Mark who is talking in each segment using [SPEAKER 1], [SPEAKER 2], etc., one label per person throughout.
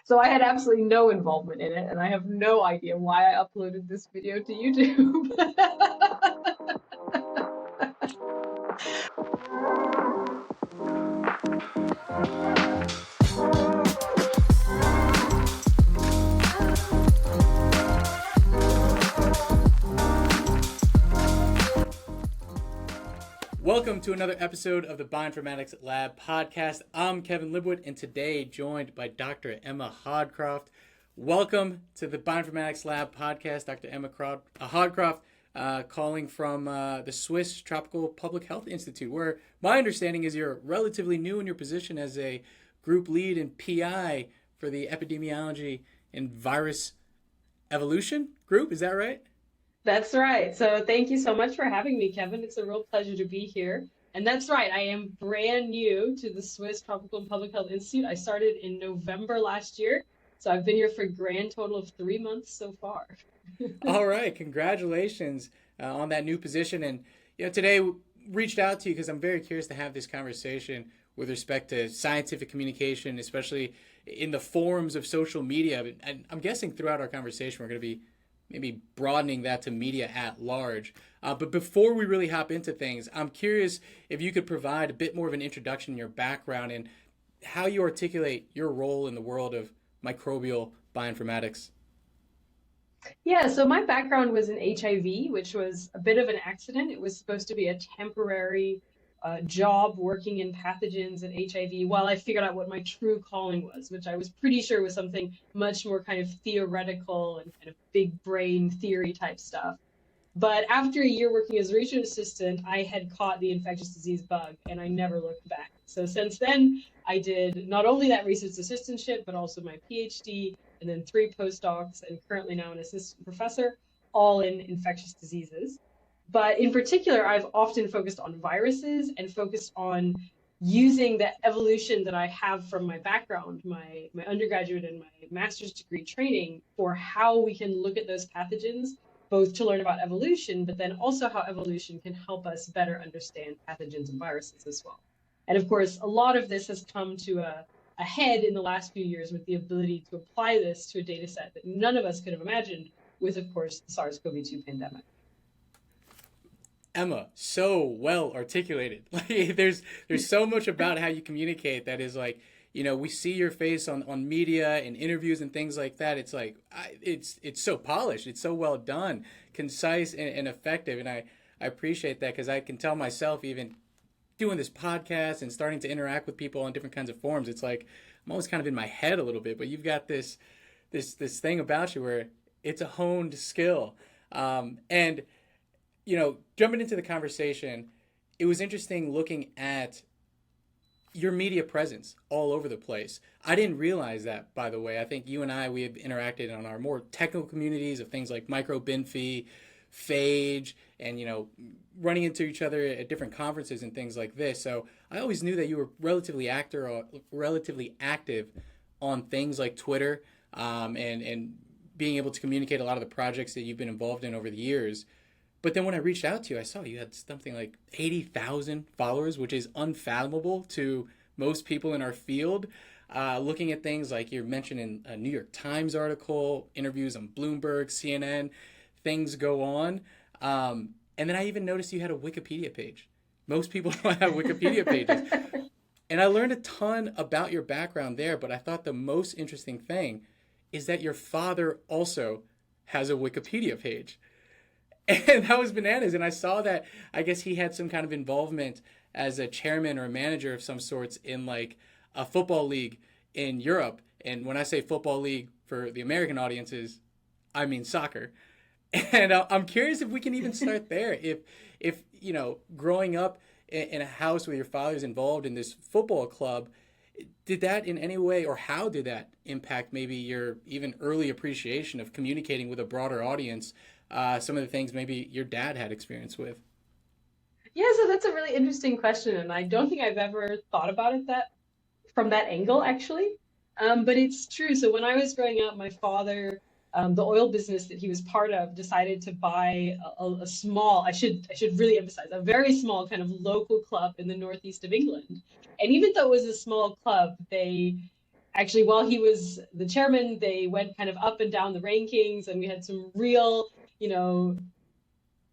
[SPEAKER 1] So I had absolutely no involvement in it, and I have no idea why I uploaded this video to YouTube.
[SPEAKER 2] Welcome to another episode of the Bioinformatics Lab podcast. I'm Kevin Libwood, and today joined by Dr. Emma Hodcroft. Welcome to the Bioinformatics Lab podcast, Dr. Emma Hodcroft, calling from the Swiss Tropical Public Health Institute, where my understanding is you're relatively new in your position as a group lead and PI for the epidemiology and virus evolution group. Is that right?
[SPEAKER 1] That's right. So thank you so much for having me, Kevin. It's a real pleasure to be here. And that's right, I am brand new to the Swiss Tropical and Public Health Institute. I started in November last year, so I've been here for a grand total of 3 months so far.
[SPEAKER 2] All right, congratulations on that new position. And today reached out to you because I'm very curious to have this conversation with respect to scientific communication, especially in the forums of social media. And I'm guessing throughout our conversation we're going to be maybe broadening that to media at large. But before we really hop into things, I'm curious if you could provide a bit more of an introduction in your background and how you articulate your role in the world of microbial bioinformatics.
[SPEAKER 1] Yeah, so my background was in HIV, which was a bit of an accident. It was supposed to be a temporary job working in pathogens and HIV while I figured out what my true calling was, which I was pretty sure was something much more kind of theoretical and kind of big brain theory type stuff. But after a year working as a research assistant, I had caught the infectious disease bug and I never looked back. So since then, I did not only that research assistantship, but also my PhD and then 3 postdocs and currently now an assistant professor, all in infectious diseases. But in particular, I've often focused on viruses and focused on using the evolution that I have from my background, my undergraduate and my master's degree training for how we can look at those pathogens, both to learn about evolution, but then also how evolution can help us better understand pathogens and viruses as well. And of course, a lot of this has come to a head in the last few years with the ability to apply this to a data set that none of us could have imagined with, of course, the SARS-CoV-2 pandemic.
[SPEAKER 2] Emma, so well articulated. Like there's so much about how you communicate that is like, we see your face on media and interviews and things like that. It's like it's so polished. It's so well done, concise and effective. And I appreciate that because I can tell myself, even doing this podcast and starting to interact with people on different kinds of forums, it's like I'm always kind of in my head a little bit. But you've got this thing about you where it's a honed skill. And jumping into the conversation, it was interesting looking at your media presence all over the place. I didn't realize that, by the way. I think you and we have interacted on our more technical communities of things like microbinfy, phage, and, running into each other at different conferences and things like this. So I always knew that you were relatively active on things like Twitter, and being able to communicate a lot of the projects that you've been involved in over the years. But then when I reached out to you, I saw you had something like 80,000 followers, which is unfathomable to most people in our field. Looking at things like you're mentioned in a New York Times article, interviews on Bloomberg, CNN, things go on. And then I even noticed you had a Wikipedia page. Most people don't have Wikipedia pages. And I learned a ton about your background there, but I thought the most interesting thing is that your father also has a Wikipedia page. And that was bananas. And I saw that, I guess he had some kind of involvement as a chairman or a manager of some sorts in like a football league in Europe. And when I say football league for the American audiences, I mean soccer. And I'm curious if we can even start there. If growing up in a house where your father's involved in this football club, did that in any way, or how did that impact maybe your even early appreciation of communicating with a broader audience? Some of the things maybe your dad had experience with.
[SPEAKER 1] Yeah, so that's a really interesting question, and I don't think I've ever thought about it from that angle, actually. But it's true. So when I was growing up, my father the oil business that he was part of decided to buy a small, I should really emphasize, a very small kind of local club in the northeast of England. And even though it was a small club, they actually, while he was the chairman, they went kind of up and down the rankings, and we had some real, you know,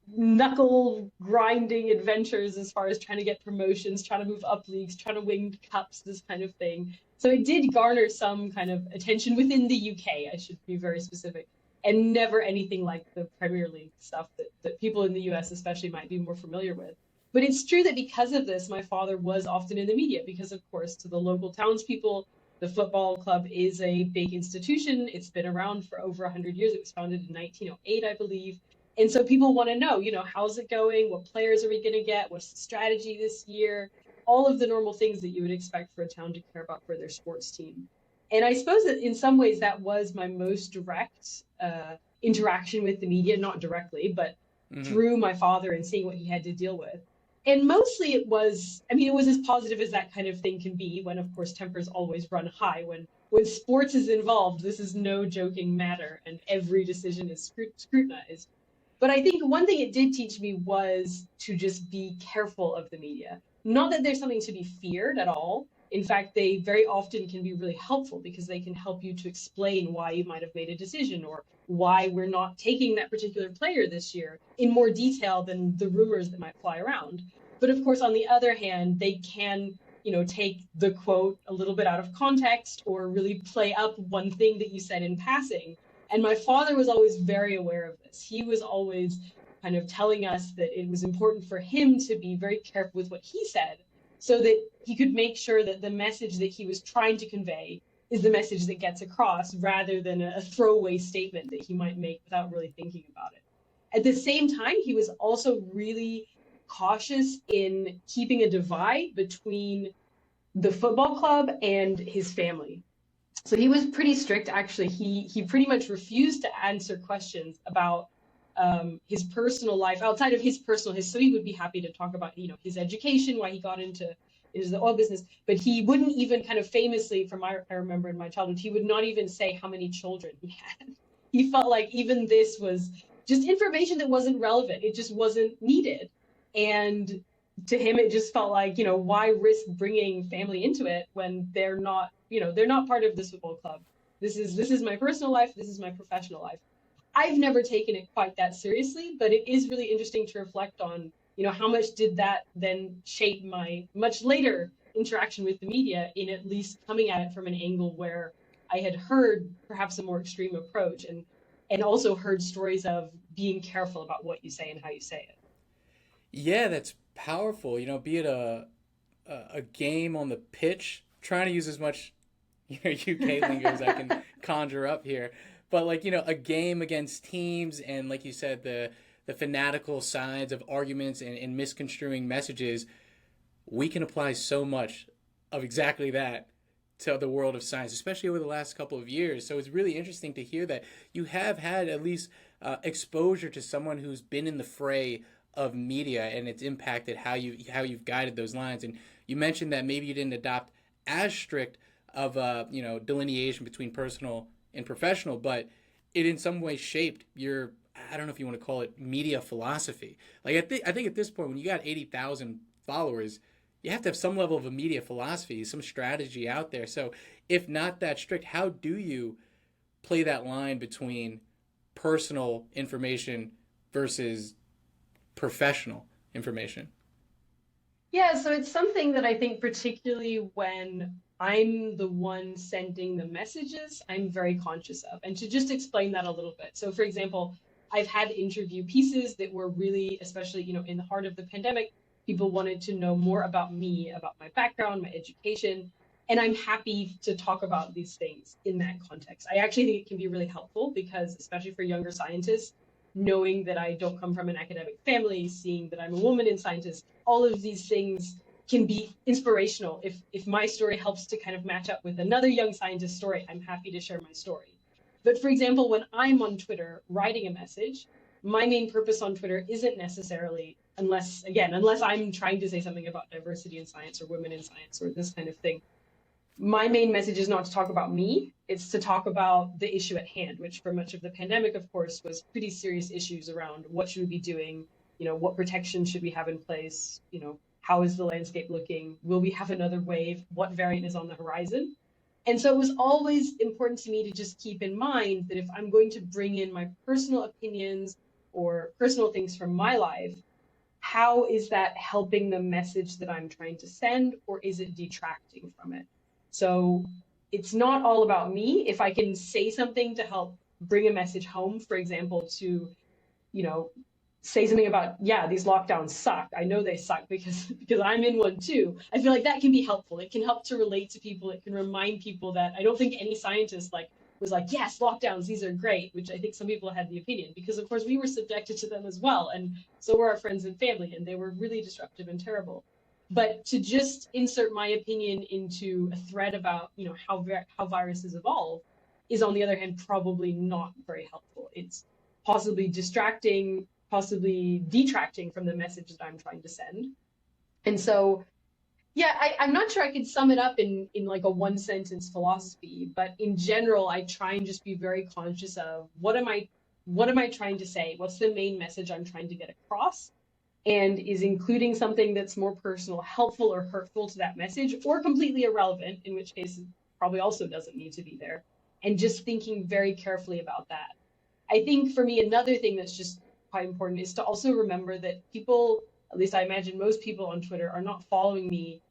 [SPEAKER 1] knuckle grinding adventures as far as trying to get promotions, trying to move up leagues, trying to win cups, this kind of thing. So it did garner some kind of attention within the UK, I should be very specific, and never anything like the Premier League stuff that people in the US especially might be more familiar with. But it's true that because of this, my father was often in the media because, of course, to the local townspeople, the football club is a big institution. It's been around for over 100 years. It was founded in 1908, I believe. And so people want to know, how's it going? What players are we going to get? What's the strategy this year? All of the normal things that you would expect for a town to care about for their sports team. And I suppose that in some ways that was my most direct interaction with the media, not directly, but
[SPEAKER 2] Mm-hmm.
[SPEAKER 1] through my father and seeing what he had to deal with. And mostly it was, I mean, it was as positive as that kind of thing can be when, of course, tempers always run high. When sports is involved, this is no joking matter, and every decision is scrutinized. But I think one thing it did teach me was to just be careful of the media. Not that there's something to be feared at all. In fact, they very often can be really helpful because they can help you to explain why you might have made a decision or why we're not taking that particular player this year in more detail than the rumors that might fly around. But of course, on the other hand, they can, take the quote a little bit out of context or really play up one thing that you said in passing. And my father was always very aware of this. He was always kind of telling us that it was important for him to be very careful with what he said so that he could make sure that the message that he was trying to convey is the message that gets across rather than a throwaway statement that he might make without really thinking about it. At the same time, he was also really cautious in keeping a divide between the football club and his family. So he was pretty strict, actually. He pretty much refused to answer questions about his personal life outside of his personal history. So he would be happy to talk about, his education, why he got into the oil business, but he wouldn't even kind of famously, I remember in my childhood, he would not even say how many children he had. He felt like even this was just information that wasn't relevant. It just wasn't needed. And to him, it just felt like, why risk bringing family into it when they're not part of this football club. This is my personal life. This is my professional life. I've never taken it quite that seriously, but it is really interesting to reflect on, how much did that then shape my much later interaction with the media in at least coming at it from an angle where I had heard perhaps a more extreme approach and also heard stories of being careful about what you say and how you say it.
[SPEAKER 2] Yeah, that's powerful. Be it a game on the pitch, trying to use as much UK lingo as I can conjure up here. But like, a game against teams and like you said, the fanatical sides of arguments and misconstruing messages, we can apply so much of exactly that to the world of science, especially over the last couple of years. So it's really interesting to hear that you have had at least exposure to someone who's been in the fray of media and it's impacted how you've guided those lines. And you mentioned that maybe you didn't adopt as strict of a delineation between personal and professional, but it in some way shaped your, I don't know if you want to call it media philosophy. Like I think at this point when you got 80,000 followers, you have to have some level of a media philosophy, some strategy out there. So if not that strict, how do you play that line between personal information versus professional information?
[SPEAKER 1] Yeah, so it's something that I think, particularly when I'm the one sending the messages, I'm very conscious of. And to just explain that a little bit. So, for example, I've had interview pieces that were really, especially, in the heart of the pandemic, people wanted to know more about me, about my background, my education. And I'm happy to talk about these things in that context. I actually think it can be really helpful because, especially for younger scientists, knowing that I don't come from an academic family, seeing that I'm a woman in science, all of these things can be inspirational. If my story helps to kind of match up with another young scientist story, I'm happy to share my story. But for example, when I'm on Twitter writing a message, my main purpose on Twitter isn't necessarily, unless I'm trying to say something about diversity in science or women in science or this kind of thing. My main message is not to talk about me. It's to talk about the issue at hand, which for much of the pandemic, of course, was pretty serious issues around what should we be doing, what protection should we have in place, how is the landscape looking, will we have another wave, what variant is on the horizon. And so it was always important to me to just keep in mind that if I'm going to bring in my personal opinions or personal things from my life, how is that helping the message that I'm trying to send, or is it detracting from it? So it's not all about me. If I can say something to help bring a message home, for example, to, you know, say something about, yeah, these lockdowns suck. I know they suck because I'm in one too. I feel like that can be helpful. It can help to relate to people. It can remind people that I don't think any scientist was like, yes, lockdowns, these are great, which I think some people had the opinion because of course we were subjected to them as well. And so were our friends and family, and they were really disruptive and terrible. But to just insert my opinion into a thread about, how viruses evolve is on the other hand probably not very helpful. It's possibly distracting, possibly detracting from the message that I'm trying to send. And so, yeah, I'm not sure I could sum it up in like a one sentence philosophy, but in general, I try and just be very conscious of what am I trying to say? What's the main message I'm trying to get across? And is including something that's more personal helpful or hurtful to that message, or completely irrelevant, in which case it probably also doesn't need to be there. And just thinking very carefully about that. I think for me, another thing that's just quite important is to also remember that people, at least I imagine most people on Twitter, are not following me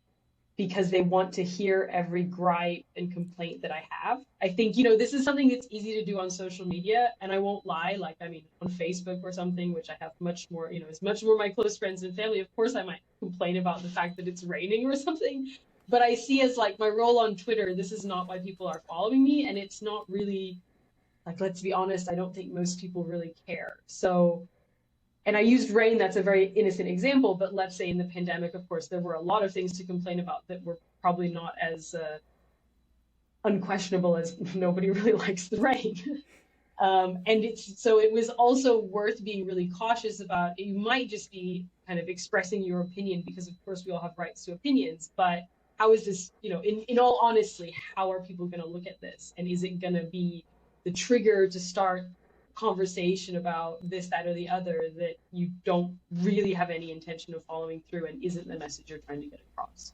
[SPEAKER 1] because they want to hear every gripe and complaint that I have. I think, this is something that's easy to do on social media. And I won't lie, like, I mean, on Facebook or something, which I have much more, is much more my close friends and family. Of course, I might complain about the fact that it's raining or something. But I see as like my role on Twitter, this is not why people are following me. And it's not really, like, let's be honest, I don't think most people really care. So, and I used rain, that's a very innocent example, but let's say in the pandemic, of course, there were a lot of things to complain about that were probably not as unquestionable as nobody really likes the rain. And it was also worth being really cautious about. You might just be kind of expressing your opinion because, of course, we all have rights to opinions, but how is this, in all honesty, how are people going to look at this? And is it going to be the trigger to start conversation about this, that, or the other that you don't really have any intention of following through and isn't the message you're trying to get across?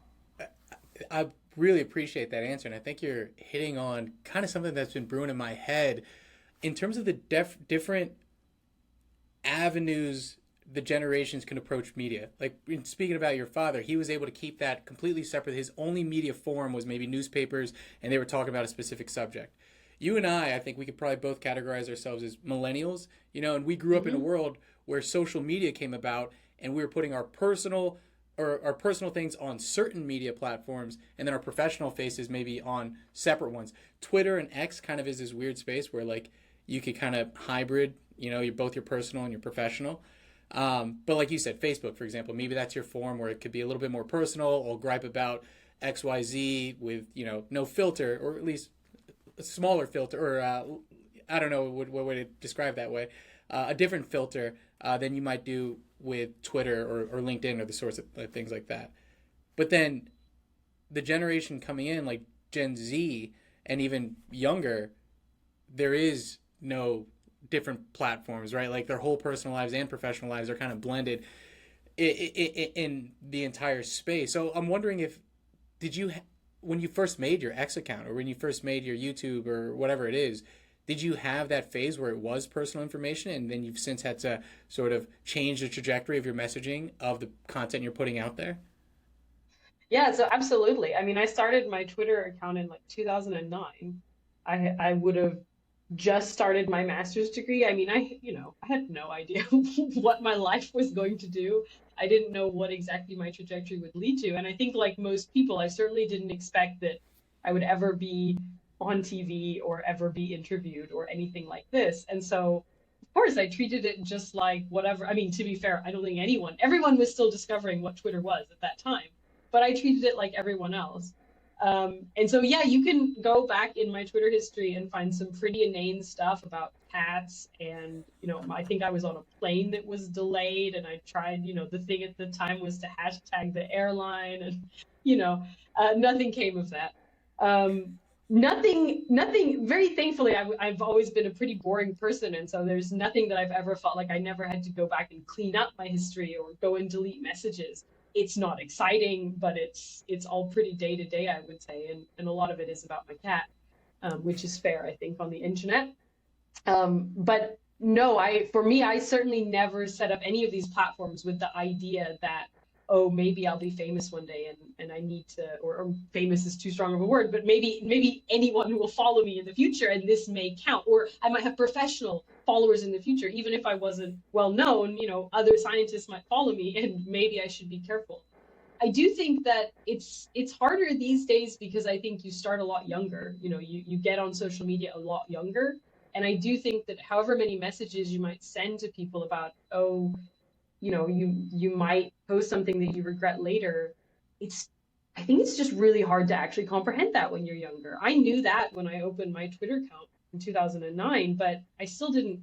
[SPEAKER 2] I really appreciate that answer, and I think you're hitting on kind of something that's been brewing in my head in terms of the different avenues the generations can approach media. Like speaking about your father, he was able to keep that completely separate. His only media form was maybe newspapers, and they were talking about a specific subject. You and I think we could probably both categorize ourselves as millennials, and we grew up in a
[SPEAKER 1] Mm-hmm.
[SPEAKER 2] world where social media came about, and we were putting our personal things on certain media platforms, and then our professional faces maybe on separate ones. Twitter and X kind of is this weird space where like you could kind of hybrid, you're both your personal and your professional. But like you said, Facebook, for example, maybe that's your form where it could be a little bit more personal or gripe about XYZ with, no filter, or at least a smaller filter, or I don't know what way to describe that way, a different filter than you might do with Twitter or LinkedIn or the sorts of things like that. But then the generation coming in, like Gen Z and even younger, there is no different platforms, right? Like their whole personal lives and professional lives are kind of blended in the entire space. So I'm wondering if did you when you first made your X account or when you first made your YouTube or whatever it is, did you have that phase where it was personal information and then you've since had to sort of change the trajectory of your messaging of the content you're putting out there?
[SPEAKER 1] Yeah, so absolutely. I mean, I started my Twitter account in like 2009. I would have just started my master's degree. I mean, I had no idea what my life was going to do. I didn't know what exactly my trajectory would lead to. And I think like most people, I certainly didn't expect that I would ever be on TV or ever be interviewed or anything like this. And so, of course, I treated it just like whatever. I mean, to be fair, I don't think everyone was still discovering what Twitter was at that time, but I treated it like everyone else. And so, yeah, you can go back in my Twitter history and find some pretty inane stuff about cats. And, I think I was on a plane that was delayed and I tried, the thing at the time was to hashtag the airline and, nothing came of that. Um, nothing, very thankfully, I've always been a pretty boring person. And so there's nothing that I've ever felt like I never had to go back and clean up my history or go and delete messages. It's not exciting, but it's all pretty day to day, I would say. And a lot of it is about my cat, which is fair, I think, on the internet. But no, for me, I certainly never set up any of these platforms with the idea that, oh, maybe I'll be famous one day and I need to, or famous is too strong of a word, but maybe anyone who will follow me in the future and this may count, or I might have professional followers in the future, even if I wasn't well known, other scientists might follow me and maybe I should be careful. I do think that it's harder these days because I think you start a lot younger. You get on social media a lot younger. And I do think that however many messages you might send to people about, oh, you might post something that you regret later, it's I think it's just really hard to actually comprehend that when you're younger. I knew that when I opened my Twitter account in 2009, but I still didn't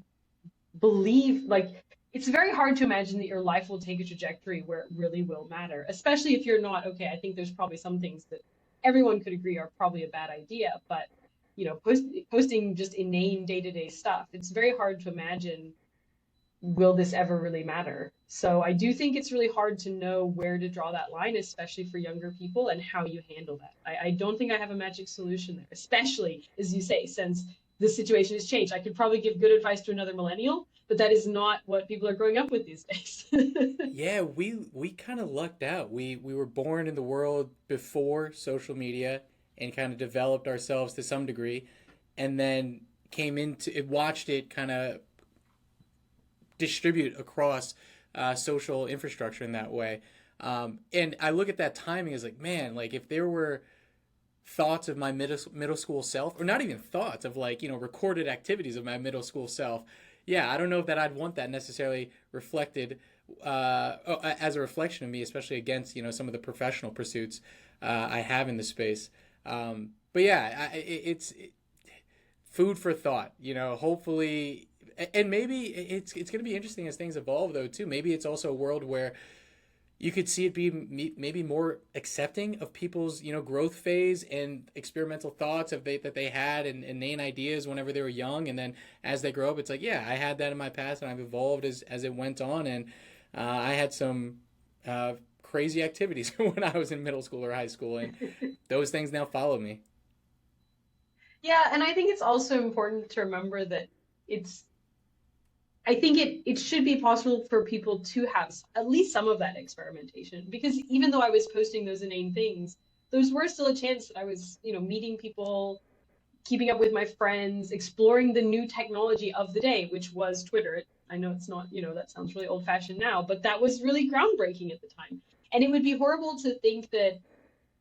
[SPEAKER 1] believe, like, it's very hard to imagine that your life will take a trajectory where it really will matter, especially if you're not okay. I think there's probably some things that everyone could agree are probably a bad idea, but posting just inane day-to-day stuff, it's very hard to imagine, will this ever really matter? So I do think it's really hard to know where to draw that line, especially for younger people, and how you handle that. I don't think I have a magic solution there, especially, as you say, since the situation has changed. I could probably give good advice to another millennial, but that is not what people are growing up with these days.
[SPEAKER 2] Yeah, we kind of lucked out. We were born in the world before social media and kind of developed ourselves to some degree, and then came into it, watched it kind of distribute across social infrastructure in that way. And I look at that timing as like, man, like if there were thoughts of my middle school self, or not even thoughts of like, recorded activities of my middle school self, yeah, I don't know if that I'd want that necessarily reflected as a reflection of me, especially against, some of the professional pursuits I have in the space. But yeah, it's food for thought, hopefully. And maybe it's going to be interesting as things evolve, though, too. Maybe it's also a world where you could see it be maybe more accepting of people's growth phase and experimental thoughts that they had and inane ideas whenever they were young, and then as they grow up, it's like, yeah, I had that in my past and I've evolved as it went on, and I had some crazy activities when I was in middle school or high school, and those things now follow me.
[SPEAKER 1] Yeah, and I think it's also important to remember that it's I think it should be possible for people to have at least some of that experimentation, because even though I was posting those inane things, those were still a chance that I was, meeting people, keeping up with my friends, exploring the new technology of the day, which was Twitter. I know it's not, that sounds really old fashioned now, but that was really groundbreaking at the time. And it would be horrible to think that,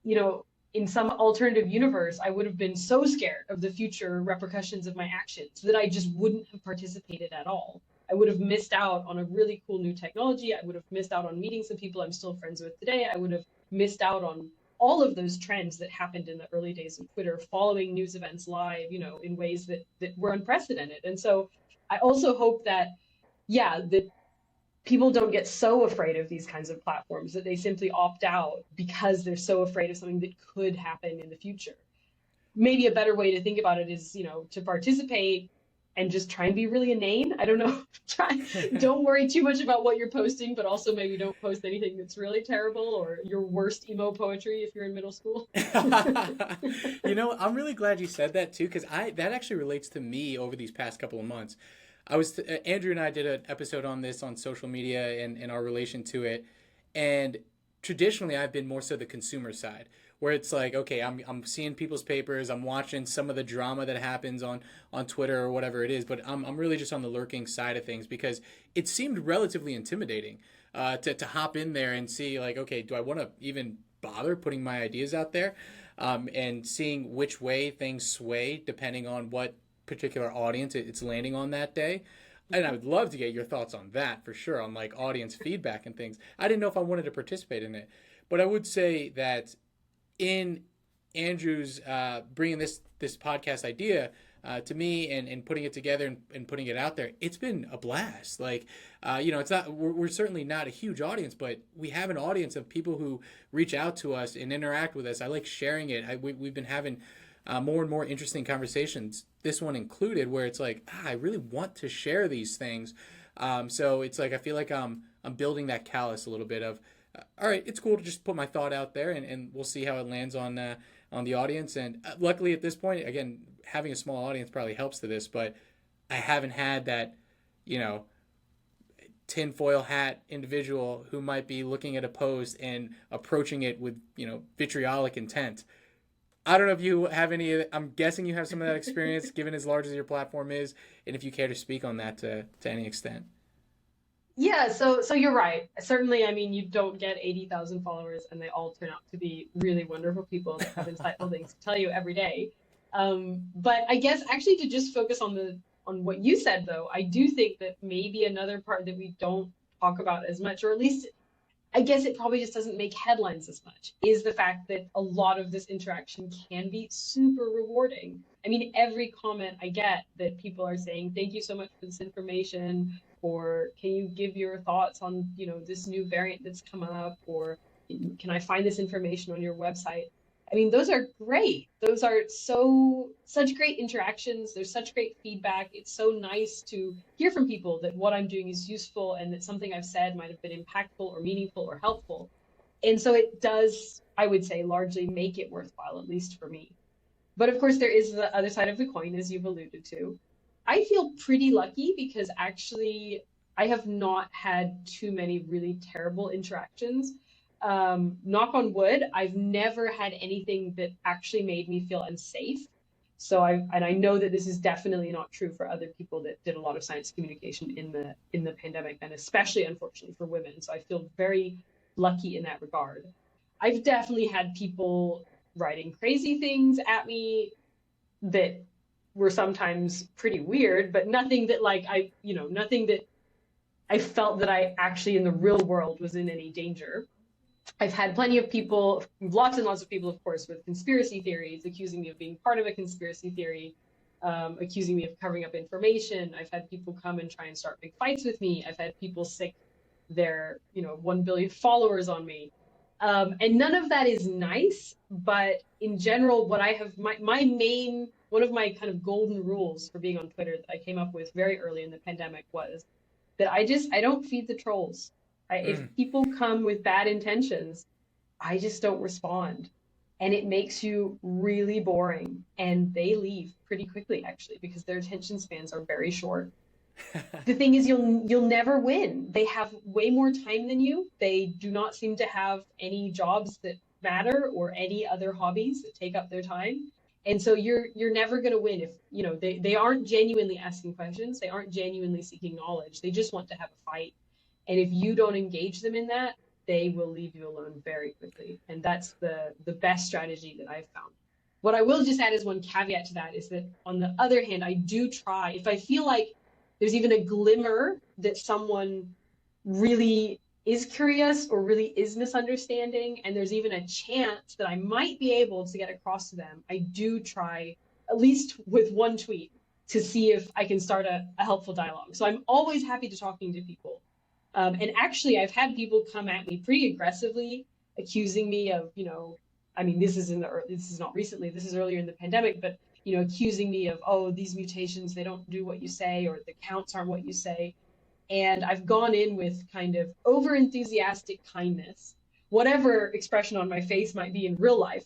[SPEAKER 1] you know, in some alternative universe, I would have been so scared of the future repercussions of my actions that I just wouldn't have participated at all. I would have missed out on a really cool new technology. I would have missed out on meeting some people I'm still friends with today. I would have missed out on all of those trends that happened in the early days of Twitter, following news events live, in ways that were unprecedented. And so I also hope that, yeah, that people don't get so afraid of these kinds of platforms that they simply opt out because they're so afraid of something that could happen in the future. Maybe a better way to think about it is, to participate and just try and be really inane. I don't know. Don't worry too much about what you're posting, but also maybe don't post anything that's really terrible or your worst emo poetry if you're in middle school.
[SPEAKER 2] I'm really glad you said that too, because I that actually relates to me over these past couple of months. Andrew and I did an episode on this on social media and our relation to it, and traditionally I've been more so the consumer side, where it's like, okay, I'm seeing people's papers, I'm watching some of the drama that happens on Twitter or whatever it is, but I'm really just on the lurking side of things because it seemed relatively intimidating to hop in there and see like, okay, do I want to even bother putting my ideas out there, and seeing which way things sway depending on what particular audience it's landing on that day. And I would love to get your thoughts on that for sure, on like audience feedback and things. I didn't know if I wanted to participate in it, but I would say that in Andrew's bringing this podcast idea to me and putting it together and putting it out there, it's been a blast. Like, it's not we're certainly not a huge audience, but we have an audience of people who reach out to us and interact with us. I like sharing it. We've been having more and more interesting conversations, this one included, where it's like, I really want to share these things. So it's like I feel like I'm building that callus a little bit of, all right, it's cool to just put my thought out there, and we'll see how it lands on the audience. And luckily at this point, again, having a small audience probably helps to this, but I haven't had that, you know, tinfoil hat individual who might be looking at a post and approaching it with, vitriolic intent. I don't know if you have any. I'm guessing you have some of that experience, given as large as your platform is, and if you care to speak on that to any extent.
[SPEAKER 1] Yeah, so you're right. Certainly, I mean, you don't get 80,000 followers and they all turn out to be really wonderful people that have insightful things to tell you every day. But I guess actually to just focus on what you said though, I do think that maybe another part that we don't talk about as much, or at least I guess it probably just doesn't make headlines as much, is the fact that a lot of this interaction can be super rewarding. I mean, every comment I get that people are saying, thank you so much for this information, or can you give your thoughts on, this new variant that's come up, or can I find this information on your website? I mean, those are great. Those are such great interactions. There's such great feedback. It's so nice to hear from people that what I'm doing is useful and that something I've said might have been impactful or meaningful or helpful. And so it does, I would say, largely make it worthwhile, at least for me. But of course, there is the other side of the coin, as you've alluded to. I feel pretty lucky because actually I have not had too many really terrible interactions. Knock on wood, I've never had anything that actually made me feel unsafe. And I know that this is definitely not true for other people that did a lot of science communication in the pandemic, and especially unfortunately for women. So I feel very lucky in that regard. I've definitely had people writing crazy things at me that were sometimes pretty weird, but nothing that nothing that I felt that I actually in the real world was in any danger. I've had plenty of people, lots and lots of people, of course, with conspiracy theories, accusing me of being part of a conspiracy theory, accusing me of covering up information. I've had people come and try and start big fights with me. I've had people sick their, 1 billion followers on me. And none of that is nice, but in general, what I have, my main, one of my kind of golden rules for being on Twitter that I came up with very early in the pandemic was that I don't feed the trolls. If
[SPEAKER 2] Mm.
[SPEAKER 1] people come with bad intentions, I just don't respond. And it makes you really boring. And they leave pretty quickly, actually, because their attention spans are very short. The thing is, you'll never win. They have way more time than you. They do not seem to have any jobs that matter or any other hobbies that take up their time. And so you're never going to win if, they aren't genuinely asking questions. They aren't genuinely seeking knowledge. They just want to have a fight. And if you don't engage them in that, they will leave you alone very quickly. And that's the best strategy that I've found. What I will just add as one caveat to that is that on the other hand, I do try, if I feel like there's even a glimmer that someone really is curious or really is misunderstanding, and there's even a chance that I might be able to get across to them, I do try, at least with one tweet, to see if I can start a helpful dialogue. So I'm always happy to talking to people. And actually, I've had people come at me pretty aggressively, accusing me of, I mean, this is not recently, this is earlier in the pandemic, but accusing me of, oh, these mutations, they don't do what you say, or the counts aren't what you say. And I've gone in with kind of over enthusiastic kindness, whatever expression on my face might be in real life,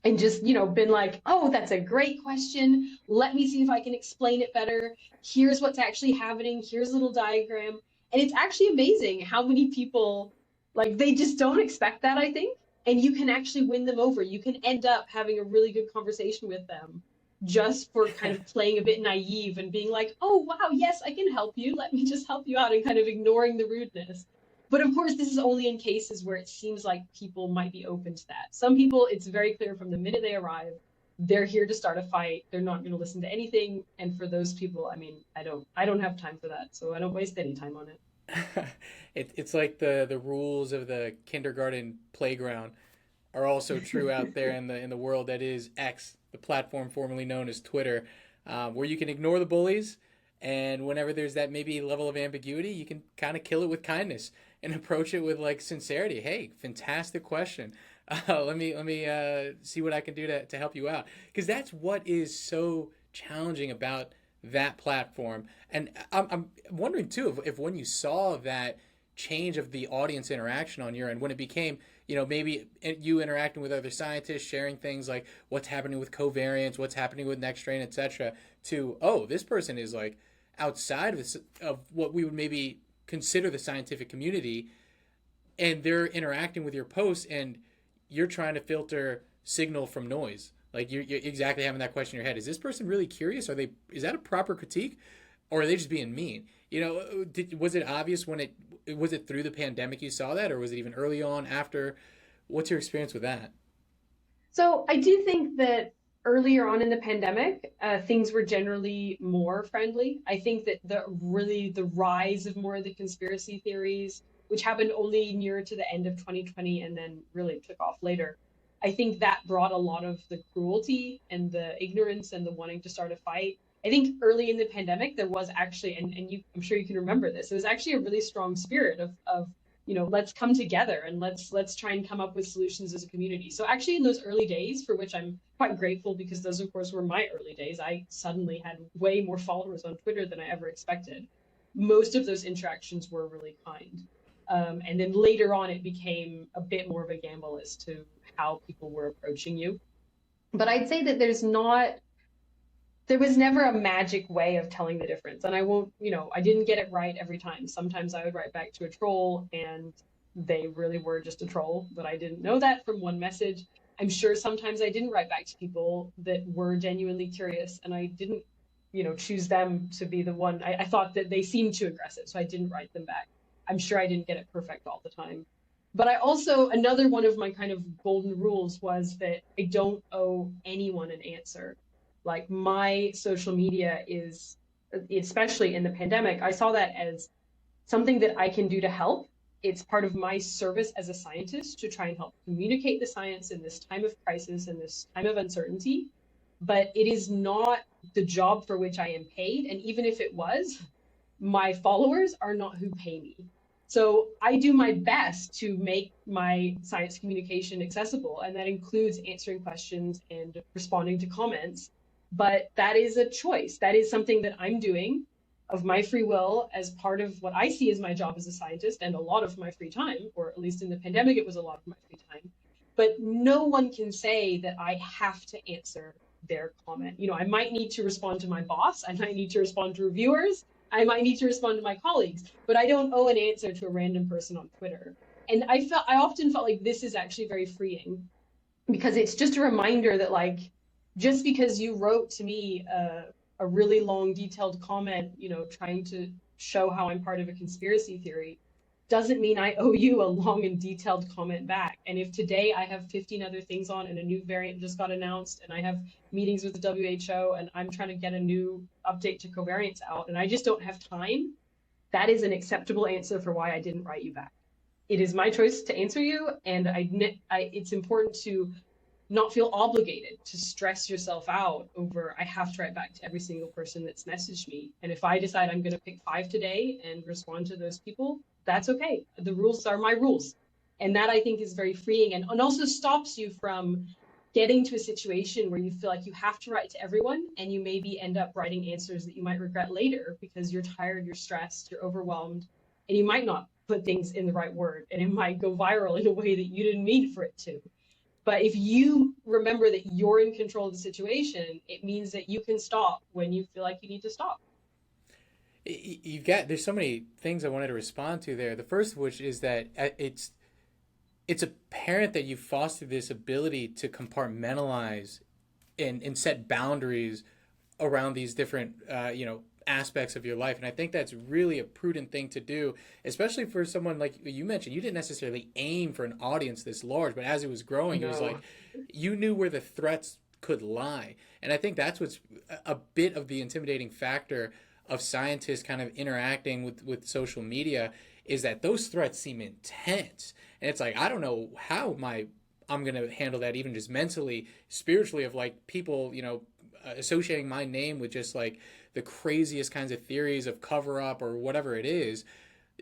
[SPEAKER 1] and just, been like, oh, that's a great question. Let me see if I can explain it better. Here's what's actually happening. Here's a little diagram. And it's actually amazing how many people, like, they just don't expect that, I think. And you can actually win them over. You can end up having a really good conversation with them just for kind of playing a bit naive and being like, oh, wow, yes, I can help you. Let me just help you out, and kind of ignoring the rudeness. But of course, this is only in cases where it seems like people might be open to that. Some people, it's very clear from the minute they arrive, they're here to start a fight. They're not going to listen to anything. And for those people, I mean, I don't have time for that. So I don't waste any time on it.
[SPEAKER 2] It's like the rules of the kindergarten playground are also true out there in the world that is X, the platform formerly known as Twitter, where you can ignore the bullies, and whenever there's that maybe level of ambiguity, you can kind of kill it with kindness and approach it with like sincerity. Hey, fantastic question. Let me see what I can do to help you out, because that's what is so challenging about that platform. And I'm wondering too if when you saw that change of the audience interaction on your end, when it became, maybe you interacting with other scientists, sharing things like what's happening with covariance, what's happening with next strain, etc., to, oh, this person is like outside of of what we would maybe consider the scientific community, and they're interacting with your posts, and you're trying to filter signal from noise. Like you're exactly having that question in your head: is this person really curious? Are they? Is that a proper critique, or are they just being mean? Was it obvious when was it through the pandemic you saw that, or was it even early on after? What's your experience with that?
[SPEAKER 1] So I do think that earlier on in the pandemic, things were generally more friendly. I think that the rise of more of the conspiracy theories, which happened only near to the end of 2020 and then really took off later, I think that brought a lot of the cruelty and the ignorance and the wanting to start a fight. I think early in the pandemic there was actually, and I'm sure you can remember this, it was actually a really strong spirit of let's come together and let's try and come up with solutions as a community. So actually in those early days, for which I'm quite grateful, because those of course were my early days, I suddenly had way more followers on Twitter than I ever expected. Most of those interactions were really kind. And then later on it became a bit more of a gamble as to how people were approaching you. But I'd say that there was never a magic way of telling the difference. And I won't, I didn't get it right every time. Sometimes I would write back to a troll and they really were just a troll, but I didn't know that from one message. I'm sure sometimes I didn't write back to people that were genuinely curious and I didn't, choose them to be the one. I thought that they seemed too aggressive, so I didn't write them back. I'm sure I didn't get it perfect all the time. But I also, another one of my kind of golden rules was that I don't owe anyone an answer. Like my social media is, especially in the pandemic, I saw that as something that I can do to help. It's part of my service as a scientist to try and help communicate the science in this time of crisis and this time of uncertainty. But it is not the job for which I am paid. And even if it was, my followers are not who pay me. So I do my best to make my science communication accessible, and that includes answering questions and responding to comments. But that is a choice. That is something that I'm doing of my free will as part of what I see as my job as a scientist and a lot of my free time, or at least in the pandemic, it was a lot of my free time. But no one can say that I have to answer their comment. I might need to respond to my boss, I might need to respond to reviewers, I might need to respond to my colleagues, but I don't owe an answer to a random person on Twitter. And I often felt like this is actually very freeing, because it's just a reminder that, like, just because you wrote to me a really long detailed comment, trying to show how I'm part of a conspiracy theory, doesn't mean I owe you a long and detailed comment back. And if today I have 15 other things on and a new variant just got announced and I have meetings with the WHO and I'm trying to get a new update to covariance out and I just don't have time, that is an acceptable answer for why I didn't write you back. It is my choice to answer you, and it's important to not feel obligated to stress yourself out over I have to write back to every single person that's messaged me. And if I decide I'm going to pick 5 today and respond to those people, that's okay. The rules are my rules. And that I think is very freeing, and also stops you from getting to a situation where you feel like you have to write to everyone and you maybe end up writing answers that you might regret later because you're tired, you're stressed, you're overwhelmed, and you might not put things in the right word and it might go viral in a way that you didn't mean for it to. But if you remember that you're in control of the situation, it means that you can stop when you feel like you need to stop.
[SPEAKER 2] There's so many things I wanted to respond to there. The first of which is that it's apparent that you foster this ability to compartmentalize and set boundaries around these different aspects of your life. And I think that's really a prudent thing to do, especially for someone like you mentioned. You didn't necessarily aim for an audience this large, but as it was growing, it was like
[SPEAKER 1] No.
[SPEAKER 2] you knew where the threats could lie. And I think that's what's a bit of the intimidating factor of scientists kind of interacting with social media, is that those threats seem intense. And it's like, I don't know how I'm going to handle that, even just mentally, spiritually, of like people, associating my name with just like the craziest kinds of theories of cover up or whatever it is.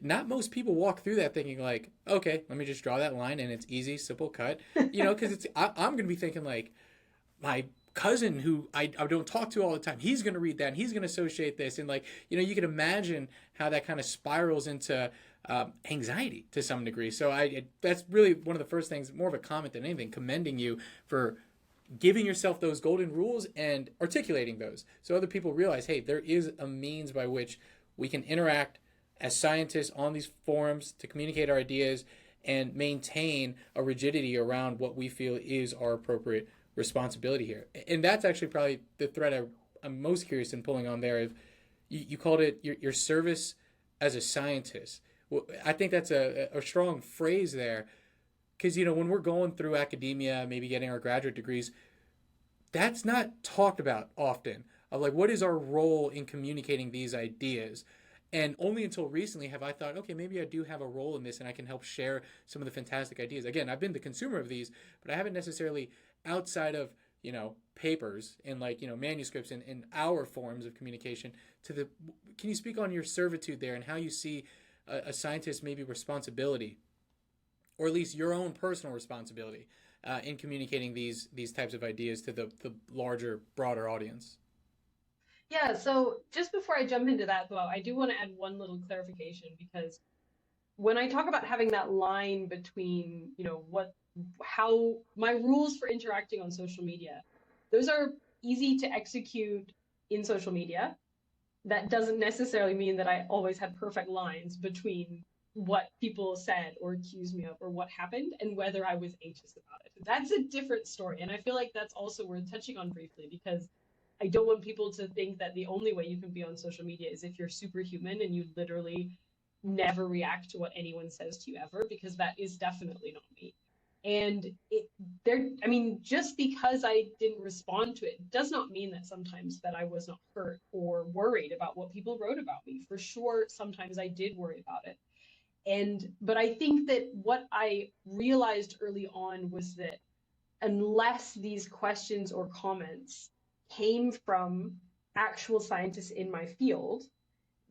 [SPEAKER 2] not most people walk through that thinking like, okay, let me just draw that line and it's easy, simple cut. Because I'm going to be thinking like my cousin who I don't talk to all the time, he's going to read that and he's going to associate this. And like, you can imagine how that kind of spirals into anxiety to some degree. So that's really one of the first things, more of a comment than anything, commending you for giving yourself those golden rules and articulating those so other people realize, hey, there is a means by which we can interact as scientists on these forums to communicate our ideas and maintain a rigidity around what we feel is our appropriate responsibility here. And that's actually probably the thread I'm most curious in pulling on there. If you called it your service as a scientist. Well, I think that's a strong phrase there because, when we're going through academia, maybe getting our graduate degrees, that's not talked about often of like, what is our role in communicating these ideas? And only until recently have I thought, okay, maybe I do have a role in this and I can help share some of the fantastic ideas. Again, I've been the consumer of these, but I haven't necessarily outside of, papers and like, manuscripts and our forms of communication can you speak on your servitude there and how you see a scientist maybe responsibility, or at least your own personal responsibility in communicating these types of ideas to the larger, broader audience?
[SPEAKER 1] Yeah, so just before I jump into that, though, I do want to add one little clarification because when I talk about having that line between, how my rules for interacting on social media, those are easy to execute in social media. That doesn't necessarily mean that I always had perfect lines between what people said or accused me of or what happened and whether I was anxious about it. That's a different story. And I feel like that's also worth touching on briefly because I don't want people to think that the only way you can be on social media is if you're superhuman and you literally never react to what anyone says to you ever, because that is definitely not me. And I mean, just because I didn't respond to it does not mean that sometimes that I was not hurt or worried about what people wrote about me. For sure, sometimes I did worry about it. But I think that what I realized early on was that unless these questions or comments came from actual scientists in my field,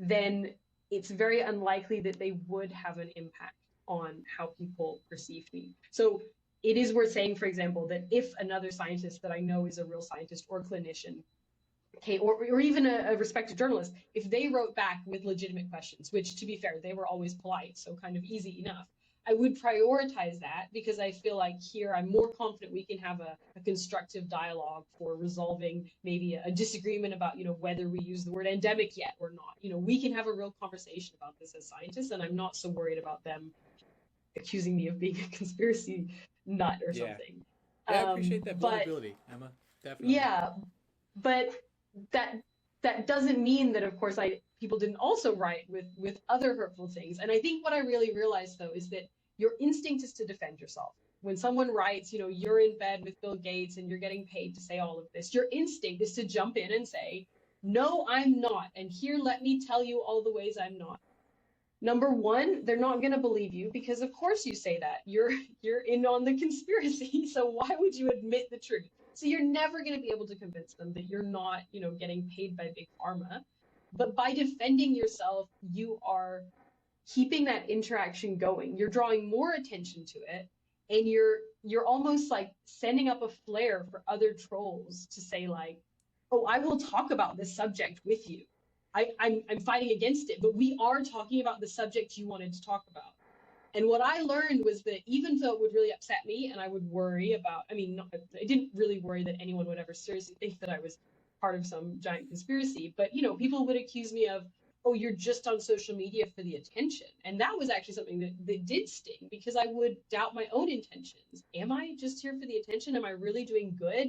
[SPEAKER 1] then it's very unlikely that they would have an impact on how people perceive me. So it is worth saying, for example, that if another scientist that I know is a real scientist or clinician, okay, or even a respected journalist, if they wrote back with legitimate questions, which to be fair, they were always polite, so kind of easy enough, I would prioritize that because I feel like here I'm more confident we can have a constructive dialogue for resolving maybe a disagreement about, whether we use the word endemic yet or not. We can have a real conversation about this as scientists, and I'm not so worried about them accusing me of being a conspiracy nut or
[SPEAKER 2] Yeah.
[SPEAKER 1] something.
[SPEAKER 2] Yeah, I appreciate that
[SPEAKER 1] But
[SPEAKER 2] vulnerability, Emma. Definitely.
[SPEAKER 1] yeah, but that that doesn't mean that of course I people didn't also write with other hurtful things. And I think what I really realized though is that your instinct is to defend yourself. When someone writes, you're in bed with Bill Gates and you're getting paid to say all of this, your instinct is to jump in and say, no, I'm not. And here, let me tell you all the ways I'm not. Number one, they're not going to believe you because of course you say that. You're in on the conspiracy. So why would you admit the truth? So you're never going to be able to convince them that you're not, getting paid by big pharma. But by defending yourself, you are keeping that interaction going. You're drawing more attention to it, and you're almost like sending up a flare for other trolls to say like, "Oh, I will talk about this subject with you. I'm fighting against it, but we are talking about the subject you wanted to talk about." And what I learned was that even though it would really upset me and I would worry about, I mean, I didn't really worry that anyone would ever seriously think that I was part of some giant conspiracy, but, people would accuse me of, oh, you're just on social media for the attention. And that was actually something that did sting because I would doubt my own intentions. Am I just here for the attention? Am I really doing good?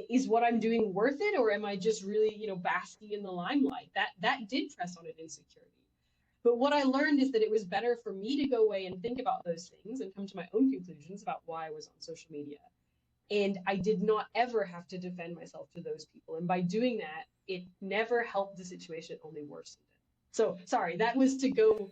[SPEAKER 1] Is what I'm doing worth it? Or am I just really, basking in the limelight? That did press on an insecurity. But what I learned is that it was better for me to go away and think about those things and come to my own conclusions about why I was on social media. And I did not ever have to defend myself to those people. And by doing that, it never helped the situation, it only worsened it. So, sorry, that was to go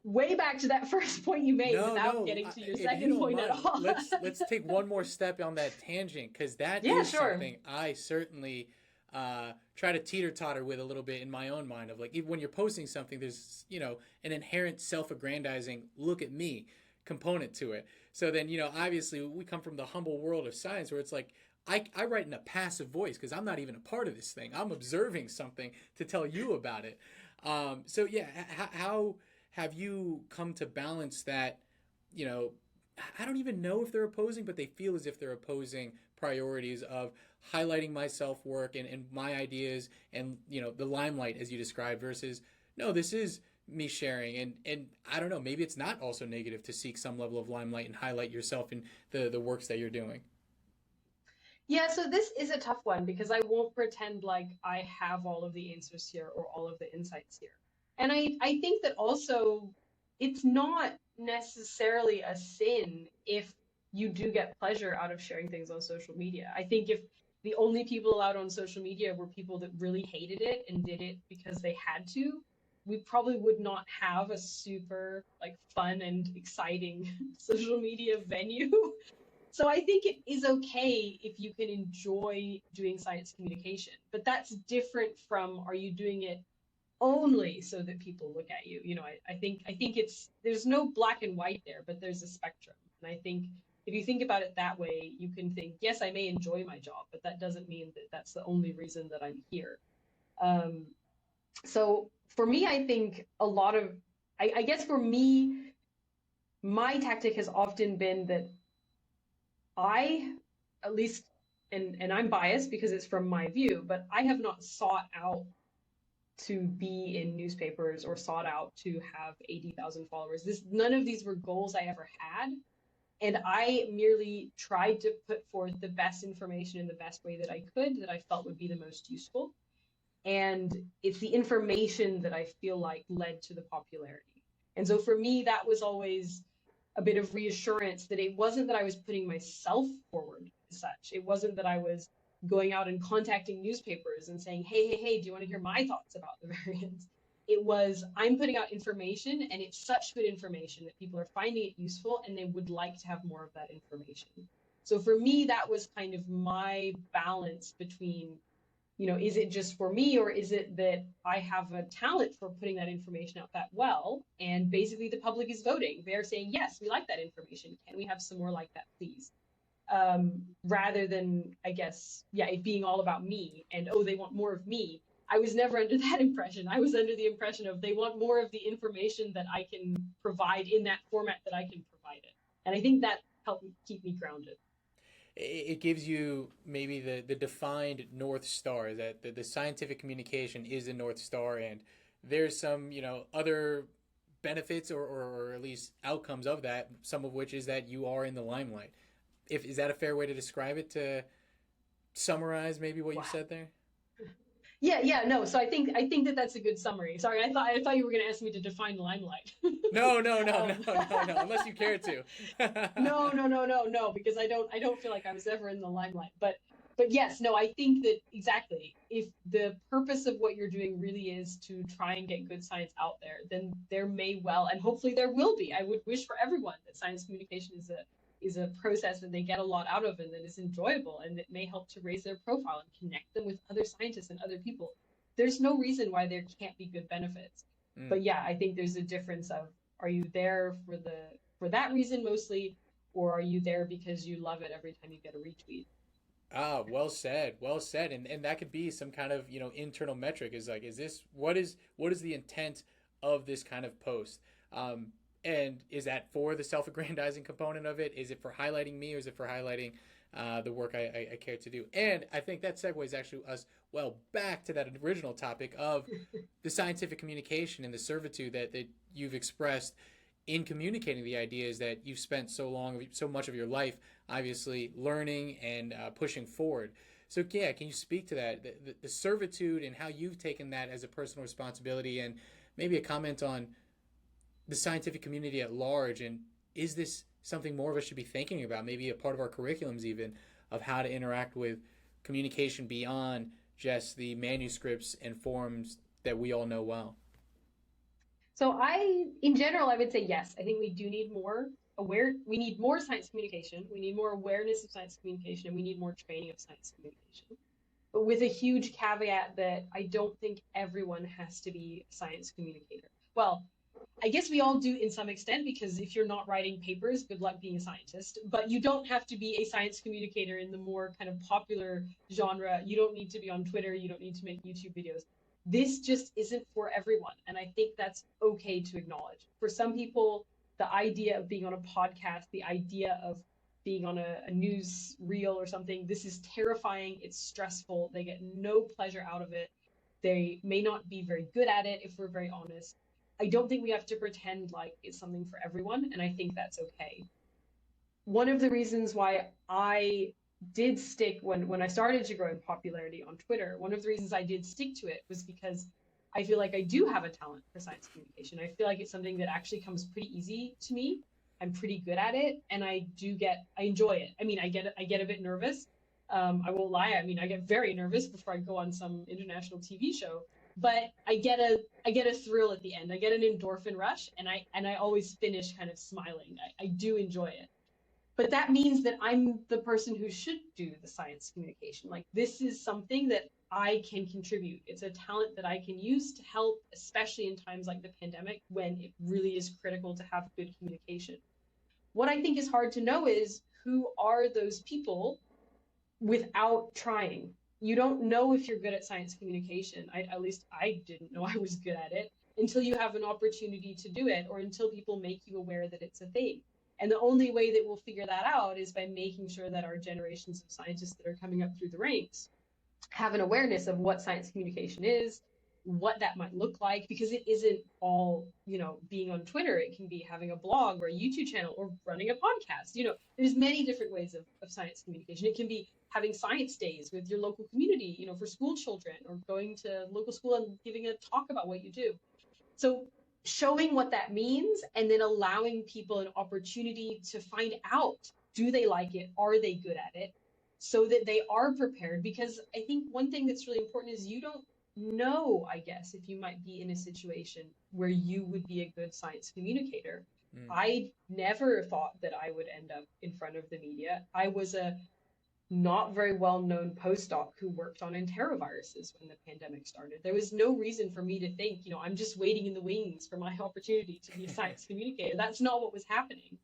[SPEAKER 1] way back to that first point you made
[SPEAKER 2] No,
[SPEAKER 1] without
[SPEAKER 2] no.
[SPEAKER 1] getting to your
[SPEAKER 2] If you
[SPEAKER 1] second
[SPEAKER 2] don't
[SPEAKER 1] point at
[SPEAKER 2] mind,
[SPEAKER 1] all.
[SPEAKER 2] let's take one more step on that tangent because that
[SPEAKER 1] Yeah,
[SPEAKER 2] is
[SPEAKER 1] sure.
[SPEAKER 2] something I certainly try to teeter totter with a little bit in my own mind of like, even when you're posting something, there's, an inherent self aggrandizing, look at me component to it. So then, obviously we come from the humble world of science where it's like, I write in a passive voice because I'm not even a part of this thing. I'm observing something to tell you about it. So yeah, how have you come to balance that? You know, I don't even know if they're opposing, but they feel as if they're opposing priorities of highlighting my self work and my ideas and the limelight as you described versus no, this is me sharing and I don't know, maybe it's not also negative to seek some level of limelight and highlight yourself in the works that you're doing.
[SPEAKER 1] Yeah, so this is a tough one because I won't pretend like I have all of the answers here or all of the insights here. And I think that also it's not necessarily a sin if you do get pleasure out of sharing things on social media. I think if the only people allowed on social media were people that really hated it and did it because they had to, we probably would not have a super like fun and exciting social media venue. So I think it is okay if you can enjoy doing science communication, but that's different from are you doing it only so that people look at you? I think it's there's no black and white there, but there's a spectrum. And I think if you think about it that way, you can think, yes, I may enjoy my job, but that doesn't mean that that's the only reason that I'm here. Um, so for me, I think a lot of, I guess for me, my tactic has often been that I, at least, and I'm biased because it's from my view, but I have not sought out to be in newspapers or sought out to have 80,000 followers. None of these were goals I ever had. And I merely tried to put forth the best information in the best way that I could that I felt would be the most useful. And it's the information that I feel like led to the popularity. And so for me, that was always a bit of reassurance that it wasn't that I was putting myself forward as such. It wasn't that I was going out and contacting newspapers and saying, hey, do you want to hear my thoughts about the variants? It was, I'm putting out information and it's such good information that people are finding it useful and they would like to have more of that information. So for me, that was kind of my balance between is it just for me or is it that I have a talent for putting that information out that well? And basically, the public is voting. They're saying, yes, we like that information. Can we have some more like that, please? Rather than, I guess, yeah, it being all about me and, oh, they want more of me. I was never under that impression. I was under the impression of they want more of the information that I can provide in that format that I can provide it. And I think that helped keep me grounded.
[SPEAKER 2] It gives you maybe the defined North Star that the scientific communication is the North Star, and there's some other benefits or at least outcomes of that. Some of which is that you are in the limelight. If is that a fair way to describe it to summarize maybe what you
[SPEAKER 1] Wow.
[SPEAKER 2] said there?
[SPEAKER 1] Yeah, no. So I think that that's a good summary. Sorry, I thought you were going to ask me to define limelight.
[SPEAKER 2] No, no, no, no,
[SPEAKER 1] um,
[SPEAKER 2] no, no. Unless you care to.
[SPEAKER 1] no, because I don't feel like I was ever in the limelight. But yes, no. I think that exactly. If the purpose of what you're doing really is to try and get good science out there, then there may well and hopefully there will be. I would wish for everyone that science communication is a process that they get a lot out of and that is enjoyable and that may help to raise their profile and connect them with other scientists and other people. There's no reason why there can't be good benefits.
[SPEAKER 2] Mm.
[SPEAKER 1] But yeah, I think there's a difference of are you there for that reason mostly, or are you there because you love it every time you get a retweet?
[SPEAKER 2] Ah, well said, well said, and that could be some kind of internal metric. Is like, is this what is the intent of this kind of post? And is that for the self-aggrandizing component of it? Is it for highlighting me, or is it for highlighting the work I care to do? And I think that segues actually us well back to that original topic of the scientific communication and the servitude that you've expressed in communicating the ideas that you've spent so much of your life, obviously learning and pushing forward. So yeah, can you speak to that, the servitude and how you've taken that as a personal responsibility, and maybe a comment on the scientific community at large, and is this something more of us should be thinking about, maybe a part of our curriculums even, of how to interact with communication beyond just the manuscripts and forms that we all know well?
[SPEAKER 1] So in general, I would say yes. I think we do need more we need more science communication. We need more awareness of science communication, and we need more training of science communication. but with a huge caveat that I don't think everyone has to be a science communicator. Well, I guess we all do in some extent, because if you're not writing papers, good luck being a scientist. But you don't have to be a science communicator in the more kind of popular genre. You don't need to be on Twitter. You don't need to make YouTube videos. This just isn't for everyone. And I think that's okay to acknowledge. For some people, the idea of being on a podcast, the idea of being on a news reel or something, this is terrifying. It's stressful. They get no pleasure out of it. They may not be very good at it, if we're very honest. I don't think we have to pretend like it's something for everyone, and I think that's okay. One of the reasons why I did stick when I started to grow in popularity on Twitter, one of the reasons I did stick to it was because I feel like I do have a talent for science communication. I feel like it's something that actually comes pretty easy to me. I'm pretty good at it, and I enjoy it. I mean, I get a bit nervous. I won't lie. I mean, I get very nervous before I go on some international TV show, but I get a thrill at the end. I get an endorphin rush, and I always finish kind of smiling. I do enjoy it. But that means that I'm the person who should do the science communication. Like, this is something that I can contribute. It's a talent that I can use to help, especially in times like the pandemic, when it really is critical to have good communication. What I think is hard to know is, who are those people without trying? You don't know if you're good at science communication. At least I didn't know I was good at it until you have an opportunity to do it, or until people make you aware that it's a thing. And the only way that we'll figure that out is by making sure that our generations of scientists that are coming up through the ranks have an awareness of what science communication is, what that might look like, because it isn't all, being on Twitter. It can be having a blog or a YouTube channel or running a podcast. There's many different ways of science communication. It can be having science days with your local community, for school children, or going to local school and giving a talk about what you do. So showing what that means, and then allowing people an opportunity to find out, do they like it? Are they good at it? So that they are prepared. Because I think one thing that's really important is, you don't know, I guess, if you might be in a situation where you would be a good science communicator.
[SPEAKER 2] Mm.
[SPEAKER 1] I never thought that I would end up in front of the media. I was a not very well known postdoc who worked on enteroviruses when the pandemic started. There was no reason for me to think, I'm just waiting in the wings for my opportunity to be a science communicator. That's not what was happening.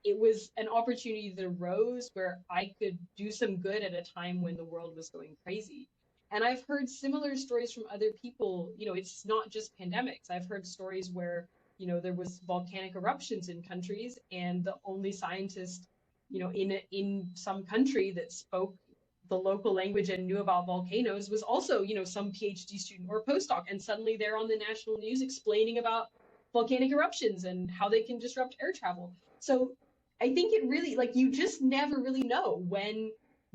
[SPEAKER 1] It was an opportunity that arose where I could do some good at a time when the world was going crazy. And I've heard similar stories from other people. It's not just pandemics. I've heard stories where, there was volcanic eruptions in countries, and the only scientist, in some country that spoke the local language and knew about volcanoes was also, some PhD student or postdoc. And suddenly they're on the national news explaining about volcanic eruptions and how they can disrupt air travel. So I think it really, like, you just never really know when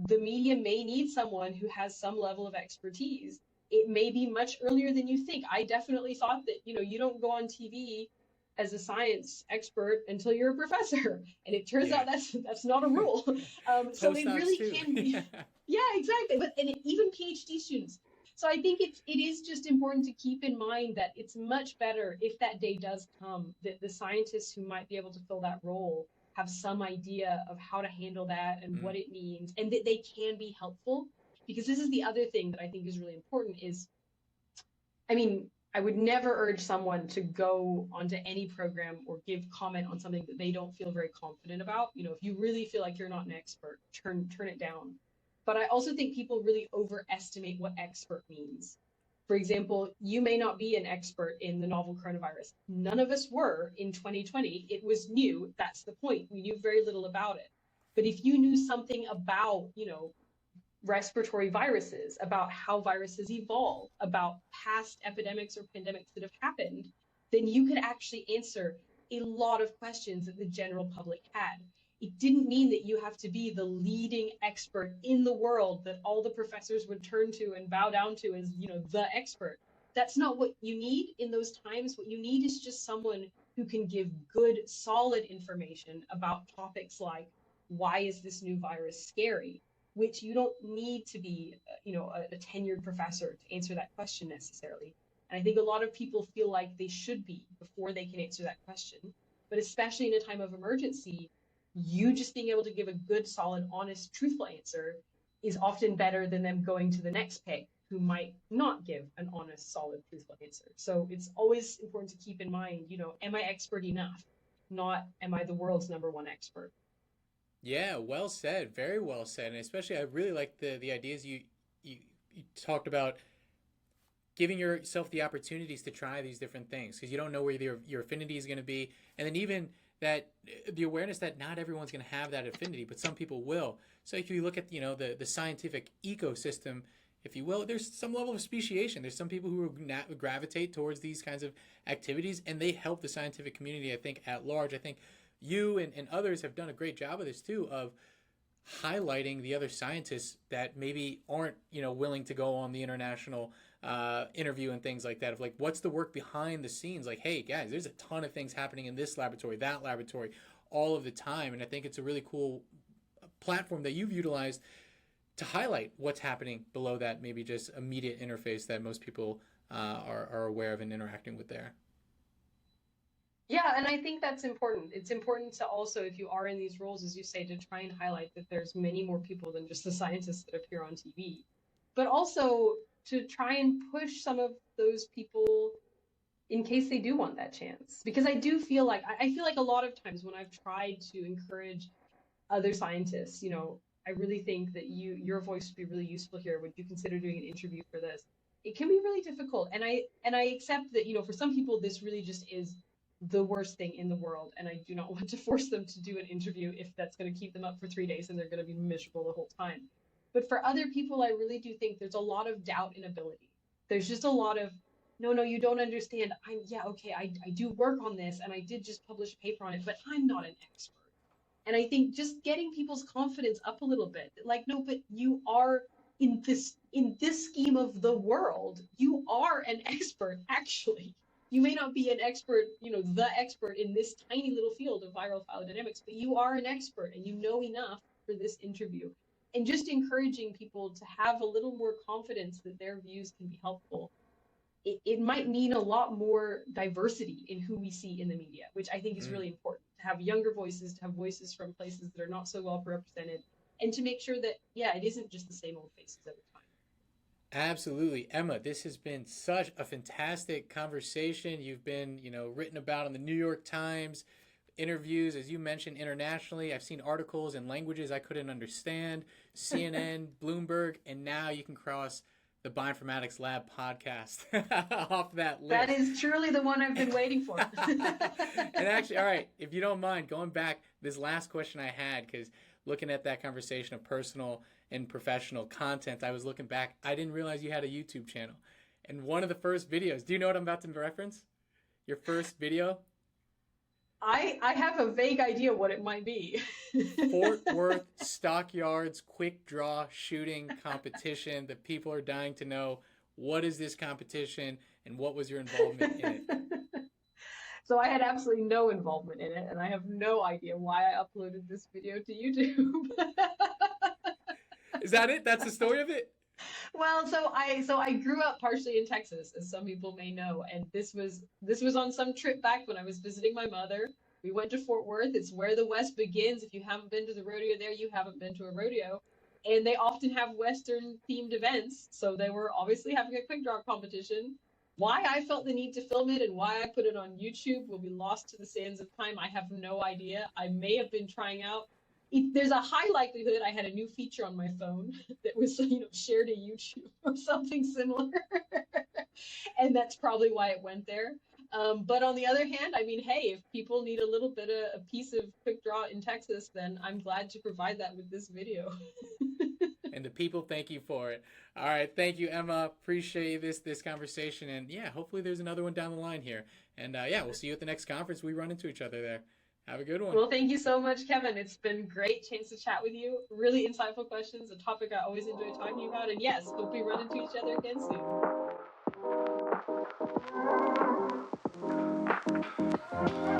[SPEAKER 1] the media may need someone who has some level of expertise. It may be much earlier than you think. I definitely thought that, you don't go on TV as a science expert until you're a professor, and it turns
[SPEAKER 2] Yeah.
[SPEAKER 1] out that's not a rule. So it
[SPEAKER 2] Postdocs
[SPEAKER 1] really
[SPEAKER 2] too.
[SPEAKER 1] can be, yeah, exactly. But and even PhD students. So I think it is just important to keep in mind that it's much better, if that day does come, that the scientists who might be able to fill that role have some idea of how to handle that and
[SPEAKER 2] Mm.
[SPEAKER 1] what it means, and that they can be helpful. Because this is the other thing that I think is really important is, I mean, I would never urge someone to go onto any program or give comment on something that they don't feel very confident about. If you really feel like you're not an expert, turn it down. But I also think people really overestimate what expert means. For example, you may not be an expert in the novel coronavirus. None of us were in 2020. It was new. That's the point. We knew very little about it. But if you knew something about, respiratory viruses, about how viruses evolve, about past epidemics or pandemics that have happened, then you could actually answer a lot of questions that the general public had. It didn't mean that you have to be the leading expert in the world that all the professors would turn to and bow down to as, the expert. That's not what you need in those times. What you need is just someone who can give good, solid information about topics like, why is this new virus scary? Which you don't need to be, a tenured professor to answer that question necessarily. And I think a lot of people feel like they should be before they can answer that question. But especially in a time of emergency, you just being able to give a good, solid, honest, truthful answer is often better than them going to the next pick who might not give an honest, solid, truthful answer. So it's always important to keep in mind, am I expert enough? Not am I the world's number one expert?
[SPEAKER 2] Yeah, well said. Very well said. And especially, I really like the ideas you you talked about giving yourself the opportunities to try these different things because you don't know where your affinity is going to be, and then even that the awareness that not everyone's going to have that affinity, but some people will. So if you look at the scientific ecosystem, if you will, there's some level of speciation. There's some people who gravitate towards these kinds of activities, and they help the scientific community. I think at large. I think you and others have done a great job of this too, of highlighting the other scientists that maybe aren't willing to go on the international interview and things like that, of like what's the work behind the scenes, like hey guys, there's a ton of things happening in this laboratory, that laboratory, all of the time. And I think it's a really cool platform that you've utilized to highlight what's happening below that maybe just immediate interface that most people are aware of and interacting with there.
[SPEAKER 1] Yeah, and I think that's important. It's important to also, if you are in these roles, as you say, to try and highlight that there's many more people than just the scientists that appear on TV, but also to try and push some of those people in case they do want that chance. Because I do feel like I feel like a lot of times when I've tried to encourage other scientists, I really think that your voice would be really useful here. Would you consider doing an interview for this? It can be really difficult, and I accept that for some people this really just is the worst thing in the world, and I do not want to force them to do an interview if that's going to keep them up for 3 days and they're going to be miserable the whole time. But for other people, I really do think there's a lot of doubt in ability. There's just a lot of no, you don't understand. Yeah, okay, I do work on this and I did just publish a paper on it, but I'm not an expert. And I think just getting people's confidence up a little bit, like, no, but you are in this scheme of the world, you are an expert, actually. You may not be an expert, the expert in this tiny little field of viral phylogenetics, but you are an expert and you know enough for this interview. And just encouraging people to have a little more confidence that their views can be helpful, it might mean a lot more diversity in who we see in the media, which I think is
[SPEAKER 2] Mm.
[SPEAKER 1] really important, to have younger voices, to have voices from places that are not so well represented, and to make sure that, yeah, it isn't just the same old faces every time.
[SPEAKER 2] Absolutely. Emma, this has been such a fantastic conversation. You've been, written about in the New York Times, interviews, as you mentioned, internationally. I've seen articles in languages I couldn't understand, CNN, Bloomberg, and now you can cross the Bioinformatics Lab podcast off that
[SPEAKER 1] That
[SPEAKER 2] list.
[SPEAKER 1] is truly the one I've been waiting for.
[SPEAKER 2] And actually, all right, if you don't mind, going back, this last question I had, because looking at that conversation of personal and professional content, I was looking back. I didn't realize you had a YouTube channel. And one of the first videos, do you know what I'm about to reference? Your first video?
[SPEAKER 1] I have a vague idea what it might be.
[SPEAKER 2] Fort Worth Stockyards quick draw shooting competition. The people are dying to know, what is this competition and what was your involvement in it?
[SPEAKER 1] So I had absolutely no involvement in it, and I have no idea why I uploaded this video to YouTube.
[SPEAKER 2] Is that it? That's the story of it?
[SPEAKER 1] Well, so I grew up partially in Texas, as some people may know, and this was on some trip back when I was visiting my mother. We went to Fort Worth. It's where the West begins. If you haven't been to the rodeo there, you haven't been to a rodeo. And they often have Western themed events, so they were obviously having a quick draw competition. Why I felt the need to film it and why I put it on YouTube will be lost to the sands of time. I have no idea. I may have been trying out. There's a high likelihood I had a new feature on my phone that was shared to YouTube or something similar, and that's probably why it went there. But on the other hand, I mean, hey, if people need a little bit of a piece of quick draw in Texas, then I'm glad to provide that with this video.
[SPEAKER 2] And the people thank you for it. All right, thank you, Emma. Appreciate this conversation, and yeah, hopefully there's another one down the line here. And yeah, we'll see you at the next conference. We run into each other there. Have a good one.
[SPEAKER 1] Well, thank you so much, Kevin. It's been great chance to chat with you. Really insightful questions, a topic I always enjoy talking about. And yes, hope we run into each other again soon.